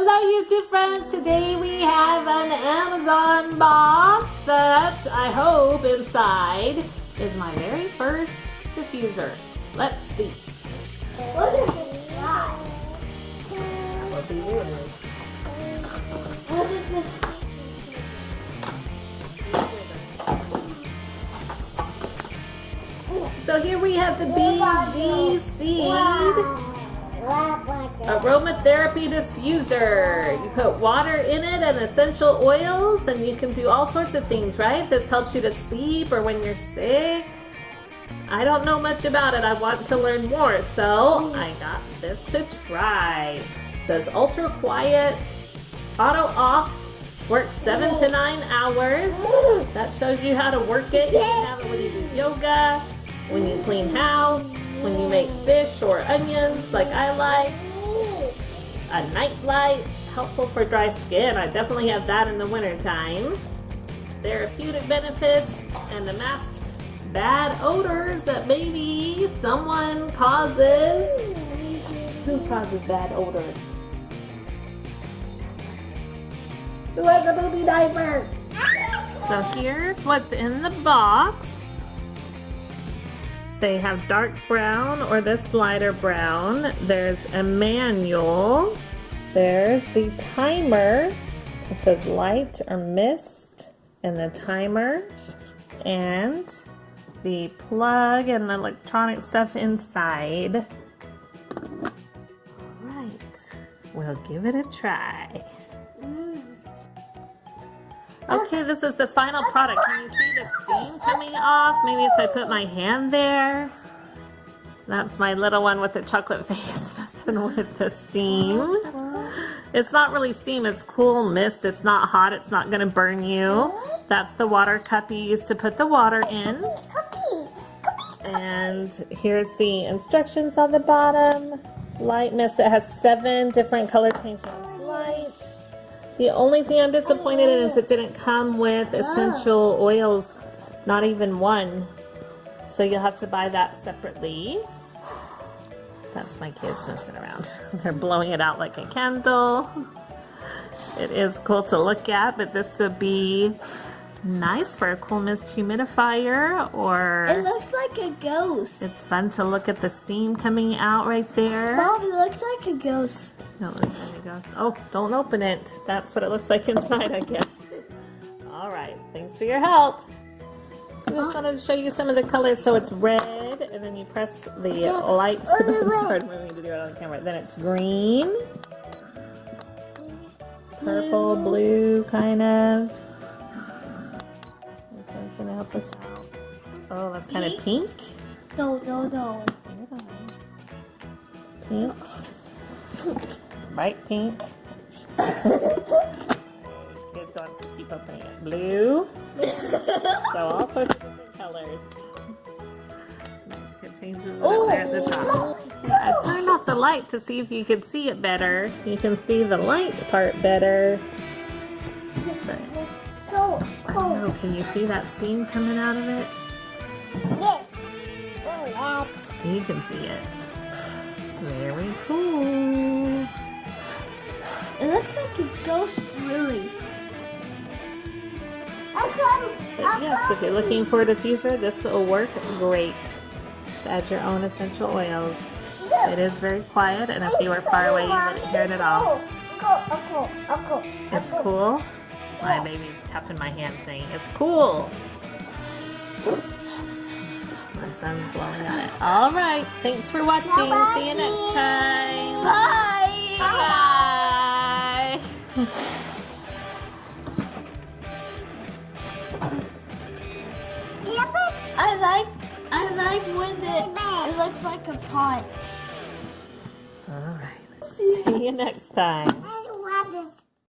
Hello YouTube friends, today we have an Amazon box that I hope inside is my very first diffuser. Let's see. What is it not? What is it? What is this? So here we have the BZseed Aromatherapy Diffuser. You put water in it and essential oils and you can do all sorts of things, right? This helps you to sleep or when you're sick. I don't know much about it. I want to learn more, so I got this to try. It says ultra quiet, auto off, works 7 to 9 hours. That shows you how to work it. You can have it when you do yoga, when you clean house, when you make fish or onions like I like. A night light, helpful for dry skin. I definitely have that in the winter time. Therapeutic benefits and to mask bad odors that maybe someone causes. Who causes bad odors? Who has a booby diaper? So here's what's in the box. They have dark brown or this lighter brown. There's a manual. There's the timer. It says light or mist and the timer. And the plug and the electronic stuff inside. Alright, we'll give it a try. Okay, this is the final product. Can you see the steam coming off? Maybe if I put my hand there. That's my little one with the chocolate face messing with the steam. It's not really steam, it's cool mist. It's not hot, it's not gonna burn you. That's the water cup you use to put the water in. And here's the instructions on the bottom. Light mist, it has 7 different color changes. Light. The only thing I'm disappointed in is it didn't come with essential oils, not even one. So you'll have to buy that separately. That's my kids messing around. They're blowing it out like a candle. It is cool to look at, but this would be nice for a cool mist humidifier, or It looks like a ghost. it's fun to look at the steam coming out right there. Mom, it looks like a ghost. No, it looks like a ghost. Oh, don't open it. That's what it looks like inside, I guess. All right, thanks for your help. I just wanted to show you some of the colors. So it's red, and then you press the light. It's hard for me to do it on camera. Then it's green, purple, blue, kind of. That's gonna help us out. Oh, that's kind of pink. No. Pink. Bright pink. Kids want to keep opening it. Blue. So all sorts of different colors. It changes it up there at the top. I turned off the light to see if you could see it better. You can see the light part better. But I don't know, can you see that steam coming out of it? Yes. You can see it. Very cool. It looks like a ghost, really. But yes, if you're looking for a diffuser, this will work great. Just add your own essential oils. It is very quiet, and if you were far away, you wouldn't hear it at all. It's cool. My baby's tapping my hand saying, it's cool. My son's blowing on it. All right, thanks for watching. See you next time. Bye. Bye. I like when it looks like a pot. All right. See you next time.